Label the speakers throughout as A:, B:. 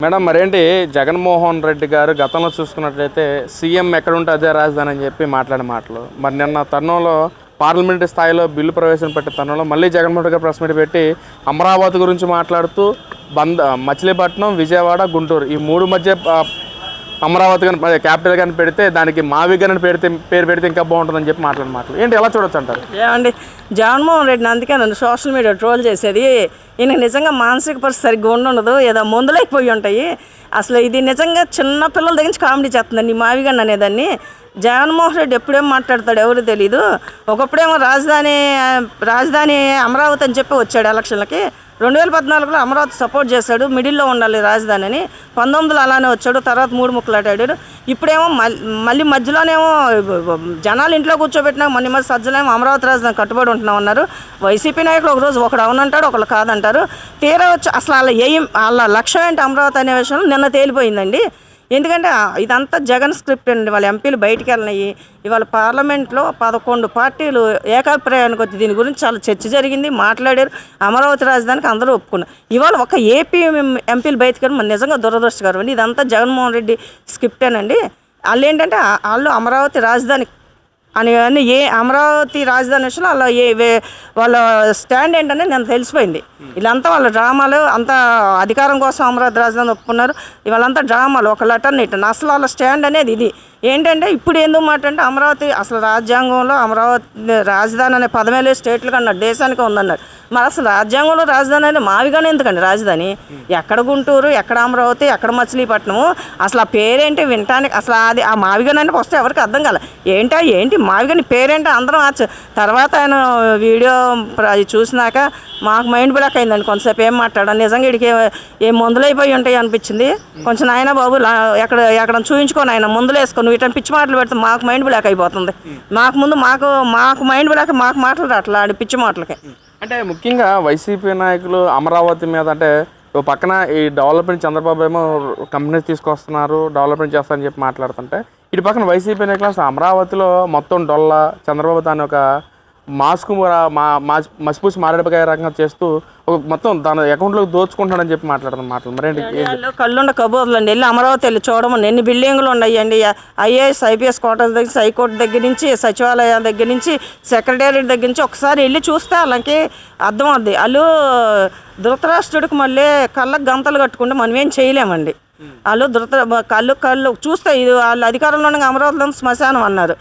A: Madam మరేంటి జగన్మోహన్ రెడ్డి గారు గతంలో చూసుకున్నట్లయితే సీఎం ఎక్కడుంటే అదే రాజధాని అని చెప్పి మాట్లాడే మాటలు మరి నిన్న తరుణంలో పార్లమెంటు స్థాయిలో బిల్లు ప్రవేశపెట్టే తరుణంలో మళ్ళీ జగన్మోహన్ రెడ్డి గారు ప్రెస్ మీట్ పెట్టి అమరావతి గురించి మాట్లాడుతూ మచిలీపట్నం, విజయవాడ, గుంటూరు ఈ మూడు మధ్య అమరావతి కానీ క్యాపిటల్ కానీ పెడితే దానికి మావిగన్ పేరు పెడితే ఇంకా బాగుంటుందని చెప్పి మాటలు ఏంటి ఎలా చూడొచ్చు అంటారు?
B: ఏమండి జగన్మోహన్ రెడ్డిని అందుకే నన్ను సోషల్ మీడియా ట్రోల్ చేసేది. ఈయన నిజంగా మానసిక పరిస్థితి సరిగ్గా ఉండదు, ఏదో మందులైపోయి ఉంటాయి. అసలు ఇది నిజంగా చిన్న పిల్లల దగ్గర నుంచి కామెడీ చేస్తుందండి ఈ మావిగన్ అనేదాన్ని. జగన్మోహన్ రెడ్డి ఎప్పుడేం మాట్లాడతాడు ఎవరు తెలీదు. ఒకప్పుడేమో రాజధాని అమరావతి అని చెప్పి వచ్చాడు ఎలక్షన్లకి. 2014లో అమరావతి సపోర్ట్ చేశాడు, మిడిల్లో ఉండాలి రాజధాని అని. 19లో అలానే వచ్చాడు, తర్వాత 3 ముక్కలాడాడు. ఇప్పుడేమో మళ్ళీ మధ్యలోనేమో జనాలు ఇంట్లో కూర్చోబెట్టినా మధ్య సజ్జలేమో అమరావతి రాజధాని కట్టుబడి ఉంటున్నాం అన్నారు. వైసీపీ నాయకులు ఒకరోజు ఒకడు అవునంటాడు, ఒకళ్ళు కాదంటారు. తీరా వచ్చి అసలు వాళ్ళ లక్ష్యం ఏంటి అమరావతి అనే విషయంలో నిన్న తేలిపోయిందండి. ఎందుకంటే ఇదంతా జగన్ స్క్రిప్ట్ అండి. వాళ్ళ ఎంపీలు బయటికి వెళ్ళినాయి. ఇవాళ పార్లమెంట్లో 11 పార్టీలు ఏకాభిప్రాయానికి వచ్చి దీని గురించి చాలా చర్చ జరిగింది, మాట్లాడారు. అమరావతి రాజధానికి అందరూ ఒప్పుకున్నారు. ఇవాళ ఒక ఏపీ ఎంపీలు బయటికి వెళ్ళి మన నిజంగా దురదృష్టకరం అండి. ఇదంతా జగన్మోహన్ రెడ్డి స్క్రిప్టేనండి. వాళ్ళు ఏంటంటే వాళ్ళు అమరావతి రాజధాని అని అమరావతి రాజధాని విషయంలో అలా వాళ్ళ స్టాండ్ ఏంటనే నేను తెలిసిపోయింది. వీళ్ళంతా వాళ్ళ డ్రామాలు అంతా అధికారం కోసం అమరావతి రాజధాని ఒప్పుకున్నారు. ఇవాళంతా డ్రామాలు ఒక లెటర్ ఇటు అసలు వాళ్ళ స్టాండ్ అనేది ఇది ఏంటంటే ఇప్పుడు ఎందుకు మాట అంటే అమరావతి అసలు రాజ్యాంగంలో అమరావతి రాజధాని అనే పదమేలే స్టేట్లుగా అన్నారు, దేశానికే ఉందన్నారు. మరి అసలు రాజ్యాంగంలో రాజధాని అంటే మావిగానే ఎందుకండి రాజధాని? ఎక్కడ గుంటూరు, ఎక్కడ అమరావతి, ఎక్కడ మచిలీపట్నము, అసలు ఆ పేరేంటి వినటానికి అసలు అది ఆ మావిగాని అంటే వస్తే ఎవరికి అర్థం కాలే. ఏంటి మావిగాని పేరేంటి అందరం తర్వాత ఆయన వీడియో చూసినాక మాకు మైండ్ బ్లాక్ అయిందండి. కొంతసేపు ఏం మాట్లాడాను నిజంగా వీడికి ఏ మందులైపోయి ఉంటాయి అనిపించింది. కొంచెం ఆయన బాబు ఎక్కడ చూయించుకొని ఆయన మందులు వేసుకొని వీటిని పిచ్చి మాటలు పెడితే మాకు మైండ్ బ్లాక్ అయిపోతుంది. మాకు మైండ్ బ్లాక్ మాకు మాటలు అట్లా పిచ్చి మాటలకి.
A: అంటే ముఖ్యంగా వైసీపీ నాయకులు అమరావతి మీద అంటే ఓ పక్కన ఈ డెవలప్మెంట్ చంద్రబాబు ఏమో కంపెనీస్ తీసుకొస్తున్నారు, డెవలప్మెంట్ చేస్తారని చెప్పి మాట్లాడుతుంటే ఇటు పక్కన వైసీపీ నాయకులు అసలు అమరావతిలో మొత్తం డొల్లా చంద్రబాబు దాన్ని ఒక మసిపూసి మారేడుకాయ రకంగా చేస్తూ ఒక మొత్తం దాని అకౌంట్లోకి దోచుకుంటాడని చెప్పి మాట్లాడుతున్న మాటలు మరేంటి?
B: కళ్ళుండ కబోర్లు అండి, వెళ్ళి అమరావతి వెళ్ళి చూడమని ఎన్ని బిల్డింగ్లు ఉన్నాయండి. ఐఏఎస్ ఐపీఎస్ క్వార్టర్స్ దగ్గర నుంచి, హైకోర్టు దగ్గర నుంచి, సచివాలయం దగ్గర నుంచి, సెక్రటేరియట్ దగ్గర నుంచి ఒకసారి వెళ్ళి చూస్తే వాళ్ళకి అర్థం అవుద్ది. వాళ్ళు ధృతరాష్ట్రుడికి మళ్ళీ కళ్ళకు గంతలు కట్టుకుంటే మనం ఏం చేయలేమండి. వాళ్ళు కళ్ళు చూస్తే ఇది వాళ్ళ అధికారంలో ఉండగా అమరావతిలో శ్మశానం అన్నారు.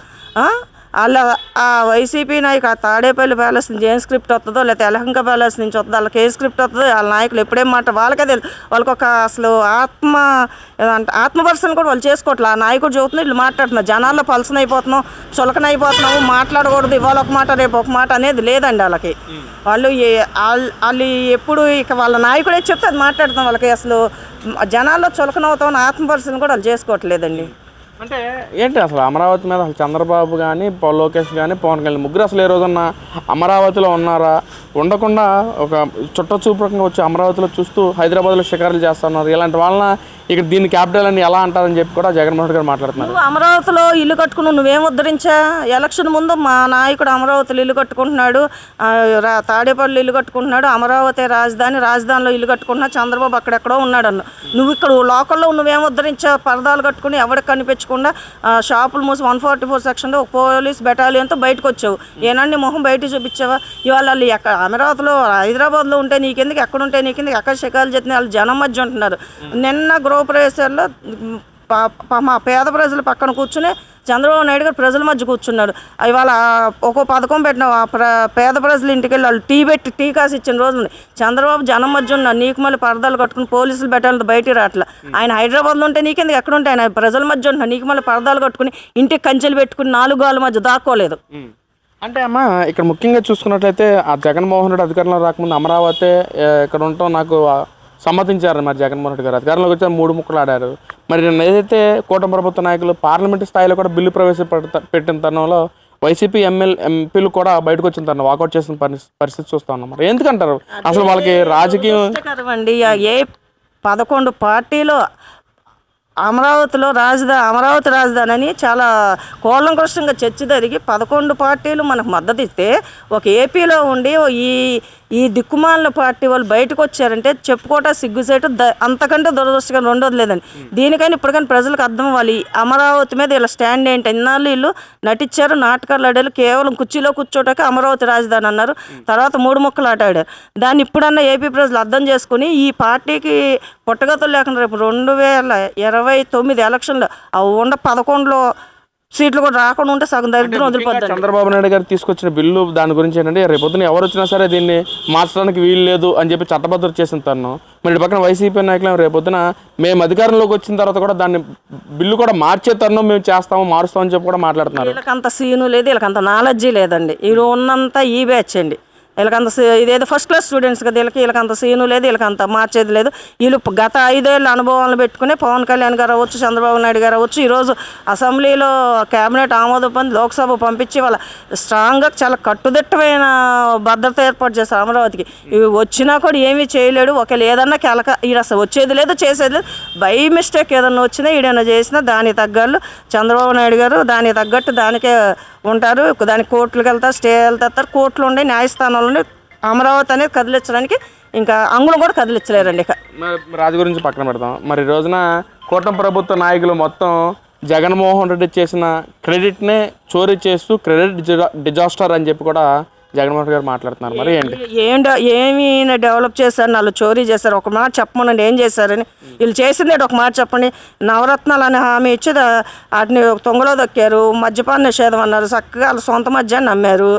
B: ఆ వైసీపీ నాయకు ఆ తాడేపల్లి ప్యాలెస్ నుంచి ఏం స్క్రిప్ట్ వస్తుందో, లేకపోతే యలహంక ప్యాలెస్ నుంచి వస్తుందో, వాళ్ళకి ఏ స్క్రిప్ట్ వస్తుందో వాళ్ళ నాయకులు ఎప్పుడేం మాట వాళ్ళకే తెలుసు. వాళ్ళకి ఒక అసలు ఆత్మపరిశీలన కూడా వాళ్ళు చేసుకోవట్లేదు. ఆ నాయకుడు చెబుతున్నారు, వీళ్ళు మాట్లాడుతున్నారు. జనాల్లో పలసన అయిపోతున్నాం, చులకన అయిపోతున్నాము, మాట్లాడకూడదు, ఇవాళ ఒక మాట రేపు ఒక మాట అనేది లేదండి వాళ్ళకి. వాళ్ళు ఎప్పుడు ఇక వాళ్ళ నాయకుడే చెప్తే అది మాట్లాడుతాం. వాళ్ళకి అసలు జనాల్లో చులకన అవుతామని ఆత్మపరిశీలన కూడా వాళ్ళు చేసుకోవట్లేదండి.
A: అంటే ఏంటి అసలు అమరావతి మీద అసలు చంద్రబాబు కానీ లోకేష్ కానీ పవన్ కళ్యాణ్ ముగ్గురు అసలు ఏ రోజున్నా అమరావతిలో ఉన్నారా? ఉండకుండా ఒక చుట్ట చూపురంగా వచ్చి అమరావతిలో చూస్తూ హైదరాబాద్లో షికారులు చేస్తున్నారు. ఇలాంటి వాళ్ళ ఇక్కడ దీన్ని క్యాపిటల్ అని ఎలా అంటారని చెప్పి కూడా జగన్మోహన్ గారు మాట్లాడుతున్నారు.
B: అమరావతిలో ఇల్లు కట్టుకున్నావు, నువ్వేం ఉద్ధరించా? ఎలక్షన్ ముందు మా నాయకుడు అమరావతిలో ఇల్లు కట్టుకుంటున్నాడు, తాడేపల్లి ఇల్లు కట్టుకుంటున్నాడు, అమరావతి రాజధానిలో ఇల్లు కట్టుకుంటున్నాడు, చంద్రబాబు అక్కడెక్కడో ఉన్నాడు అన్న. నువ్వు ఇక్కడ లోకల్లో నువ్వేం ఉద్ధరించా? పరదాలు కట్టుకుని ఎవరికి కనిపించకుండా షాపులు మూసి 144 సెక్షన్లో ఒక పోలీస్ బెటాలియన్తో బయటకు వచ్చావు. ఏనండి మొహం బయటకు చూపించావా? ఇవాళ వాళ్ళు అమరావతిలో హైదరాబాద్లో ఉంటే నీకెందుకు, ఎక్కడుంటే నీకెందుకు, ఎక్కడ షికారులు చేస్తే వాళ్ళు జనం మధ్య ఉంటున్నారు. నిన్న గృహప్రవేశాల్లో మా పేద ప్రజల పక్కన కూర్చుని చంద్రబాబు నాయుడు గారు ప్రజల మధ్య కూర్చున్నారు. ఇవాళ ఒక్కో పథకం పెట్టిన పేద ప్రజలు ఇంటికి వెళ్ళి వాళ్ళు టీ కాసి ఇచ్చిన రోజులు చంద్రబాబు జనం మధ్య ఉన్నారు. నీకు మళ్ళీ పరదాలు కట్టుకుని పోలీసులు పెట్టాలంటే బయటికి రావట్లా. ఆయన హైదరాబాద్లో ఉంటే నీకెందుకు, ఎక్కడ ఉంటే ఆయన ప్రజల మధ్య ఉంటున్నారు. నీకు మళ్ళీ పరదాలు కట్టుకుని ఇంటికి కంచెలు పెట్టుకుని 4 గోళ్ళ మధ్య దాక్కోలేదు.
A: అంటే అమ్మ ఇక్కడ ముఖ్యంగా చూసుకున్నట్లయితే ఆ జగన్మోహన్ రెడ్డి అధికారంలో రాకముందు అమరావతి ఇక్కడ ఉండటం నాకు సమ్మతించారు. మరి జగన్మోహన్ రెడ్డి గారు అధికారంలోకి వచ్చి 3 ముక్కలు ఆడారు. మరి నేను ఏదైతే కూటమి ప్రభుత్వ నాయకులు పార్లమెంటు స్థాయిలో కూడా బిల్లు ప్రవేశపెట్టిన తరుణంలో వైసీపీ ఎంపీలు కూడా బయటకు వచ్చిన తరుణం వాకౌట్ చేసిన పరిస్థితి చూస్తా ఉన్నాం. మరి ఎందుకంటారు అసలు వాళ్ళకి రాజకీయం
B: అండి? ఏ 11 పార్టీలో అమరావతి రాజధాని అని చాలా కూలంకషంగా చర్చ జరిగి 11 పార్టీలు మనకు మద్దతు ఇస్తే ఒక ఏపీలో ఉండి ఈ దిక్కుమాలిన పార్టీ వాళ్ళు బయటకు వచ్చారంటే చెప్పుకోవటం సిగ్గుసేటు అంతకంటే దురదృష్టంగా రెండోది లేదండి. దీనికైనా ఇప్పటికైనా ప్రజలకు అర్థం అవ్వాలి. అమరావతి మీద ఇలా స్టాండ్ ఏంటి? ఇన్నాళ్ళు వీళ్ళు నటించారు, నాటకాలు ఆడారు, కేవలం కుర్చీలో కూర్చోటకే అమరావతి రాజధాని అన్నారు. తర్వాత 3 ముక్కలు ఆట ఆడారు. దాన్ని ఇప్పుడన్నా ఏపీ ప్రజలు అర్థం చేసుకుని ఈ పార్టీకి పుట్టగతులు లేకుండా రేపు 2029 ఎలక్షన్లో ఆ 11 సీట్లు కూడా రాకుండా ఉంటే సగం దరిద్రం వదిలిపోద్ది.
A: చంద్రబాబు నాయుడు గారు తీసుకొచ్చిన బిల్లు దాని గురించి ఏంటంటే రేపొద్దున ఎవరు వచ్చినా సరే దీన్ని మార్చడానికి వీలు లేదు అని చెప్పి చట్టబద్ధత చేసిన తను మరి ఇటు పక్కన వైసీపీ నాయకులు రేపొద్దున మేము అధికారంలోకి వచ్చిన తర్వాత కూడా దాన్ని బిల్లు కూడా మార్చే తరుణం మేము చేస్తాము, మారుస్తామని చెప్పి కూడా మాట్లాడుతున్నారు.
B: వీళ్ళకంత సీను లేదు, వీళ్ళకంత నాలెడ్జీ లేదండి. వీళ్ళు ఉన్నంత ఈ బ్యాచ్ అండి. వీళ్ళకంత ఇదేదో ఫస్ట్ క్లాస్ స్టూడెంట్స్ కదా, వీళ్ళకంత సీను లేదు, వీళ్ళకంత మార్చేది లేదు. వీళ్ళు గత 5 ఏళ్ళ అనుభవాలను పెట్టుకుని పవన్ కళ్యాణ్ గారు అవ్వచ్చు, చంద్రబాబు నాయుడు గారు అవ్వచ్చు, ఈరోజు అసెంబ్లీలో కేబినెట్ ఆమోదం పొంది లోక్సభ పంపించి వాళ్ళ స్ట్రాంగ్గా చాలా కట్టుదిట్టమైన భద్రత ఏర్పాటు చేస్తారు అమరావతికి. ఇవి వచ్చినా కూడా ఏమీ చేయలేడు. ఒకవేళ ఏదన్నా ఈడు అసలు వచ్చేది లేదు, చేసేది లేదు. బై మిస్టేక్ ఏదన్నా వచ్చినా ఈడైనా చేసినా దానికి తగ్గట్లు చంద్రబాబు నాయుడు గారు దానికి తగ్గట్టు దానికే ఉంటారు. దానికి కోర్టులకు వెళ్తారు, స్టే వెళ్తారు, కోర్టులు ఉండే న్యాయస్థానాలు ఉండి అమరావతి అనేది కదిలించడానికి ఇంకా అంగుళం కూడా కదిలించలేరండి. ఇక
A: రాజు గురించి పక్కన పెడతాం. మరి ఈ రోజున కూటమి ప్రభుత్వ నాయకులు మొత్తం జగన్మోహన్ రెడ్డి చేసిన క్రెడిట్నే చోరీ చేస్తూ క్రెడిట్ డిజాస్టర్ అని చెప్పి కూడా జగన్మోహన్ గారు మాట్లాడుతున్నారు. మరి
B: ఏమి డెవలప్ చేశారు, వాళ్ళు చోరీ చేశారు. ఒక మాట చెప్పమనండి ఏం చేశారని. వీళ్ళు చేసింది ఒక మాట చెప్పండి. నవరత్నాలు అనే హామీ ఇచ్చి వాటిని తొంగలో దొక్కారు, మద్యపాన నిషేధం అన్నారు, చక్కగా వాళ్ళ సొంత మద్యాన్ని అమ్మారు.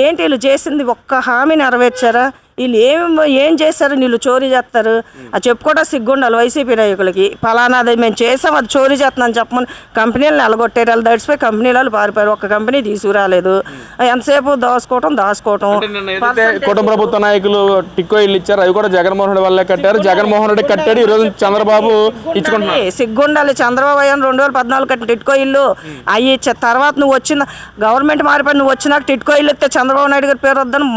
B: ఏంటి వీళ్ళు చేసింది? ఒక్క హామీ నెరవేర్చారా? వీళ్ళు ఏం చేశారు? వీళ్ళు చోరీ చేస్తారు. అది చెప్పుకోవడం సిగ్గుండాలి వైసీపీ నాయకులకి. ఫలానా అది మేము చేసాం, అది చోరీ చేస్తున్నాను చెప్పమని కంపెనీలు నెలగొట్టారు. వాళ్ళు దడిచిపోయి కంపెనీలు పారిపోయారు. ఒక్క కంపెనీ తీసుకురాలేదు. ఎంతసేపు దాచుకోవటం.
A: కుటుంబ ప్రభుత్వ నాయకులు టిక్కో ఇల్లు ఇచ్చారు, అవి కూడా జగన్మోహన్ రెడ్డి వల్లే కట్టారు. జగన్మోహన్ రెడ్డి కట్టాడు, ఈ రోజు చంద్రబాబు ఇచ్చుకుంటున్నారు.
B: సిగ్గుండాలి. చంద్రబాబు అయ్యాను 2014 కట్టిన టిట్కో ఇల్లు అవి తర్వాత నువ్వు వచ్చిన గవర్నమెంట్ మారిపోయి నువ్వు వచ్చినాక టిట్కో ఇల్లు ఇస్తే చంద్రబాబు నాయుడు గారి పేరు వద్దని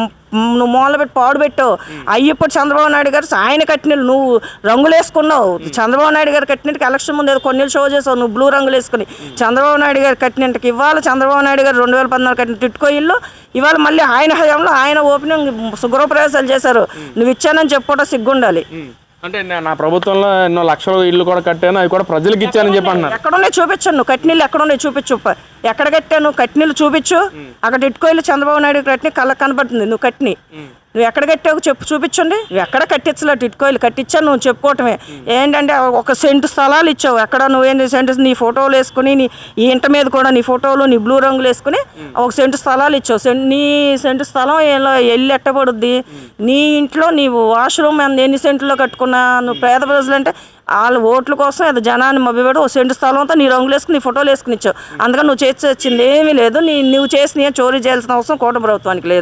B: నువ్వు మూల పెట్టి పాడు పెట్టావు. అవి ఇప్పుడు చంద్రబాబు నాయుడు గారు ఆయన కట్టినీళ్ళు నువ్వు రంగులు వేసుకున్నావు. చంద్రబాబు నాయుడు గారు కట్టినట్టుకి ఎలక్షన్ ముందు ఏదో కొన్ని షో చేసావు నువ్వు బ్లూ రంగులు వేసుకుని. చంద్రబాబు నాయుడు గారు కట్టినట్టుకి ఇవాళ చంద్రబాబు నాయుడు గారు 2014 కట్టిన టిట్కో ఇల్లు ఇవాళ మళ్ళీ ఆయన హయాంలో ఆయన ఓపెనింగ్ గృహప్రవేశాలు చేశారు. నువ్వు ఇచ్చానని చెప్పుకోవడం సిగ్గుండాలి.
A: అంటే నా ప్రభుత్వంలో ఎన్నో లక్షల ఇల్లు కూడా కట్టాను, అవి కూడా ప్రజలకు ఇచ్చానని చెప్పి అన్నారు.
B: ఎక్కడున్నాయి చూపించాను. నువ్వు కట్టినీళ్ళు ఎక్కడున్నాయి చూపించు. ఎక్కడ కట్టాను కట్టినీళ్ళు చూపించు. అక్కడ ఇటుకోయిలు చంద్రబాబు నాయుడు కట్టిన కళ్ళకు కనబడుతుంది. నువ్వు కట్టిని నువ్వు ఎక్కడ కట్టావు చూపించండి. నువ్వు ఎక్కడ కట్టించలేదు ఇటుకోయిలు కట్టించాను నువ్వు చెప్పుకోవటమే. ఏంటంటే 1 సెంటు స్థలాలు ఇచ్చావు. ఎక్కడ నువ్వేంటి సెంటు నీ ఫోటోలు వేసుకుని ఈ ఇంట మీద కూడా నీ ఫోటోలు నీ బ్లూ రంగులు వేసుకుని 1 సెంటు స్థలాలు ఇచ్చావు. నీ సెంటు స్థలం ఎల్లు ఎట్టబడుద్ది. నీ ఇంట్లో నీ వాష్రూమ్ ఎన్ని సెంట్లో కట్టుకున్నా నువ్వు పేద ప్రజలు అంటే వాళ్ళ ఓట్ల కోసం ఏదో జనాన్ని మభ్యపెడు 1 సెంటు స్థలం అంతా నీ రంగులు వేసుకుని నీ ఫోటోలు వేసుకుని ఇచ్చావు. అందుకని నువ్వు చేసి వచ్చింది ఏమీ లేదు. నువ్వు చేసిన చోరీ చేయాల్సిన అవసరం కూటమి ప్రభుత్వానికి లేదు.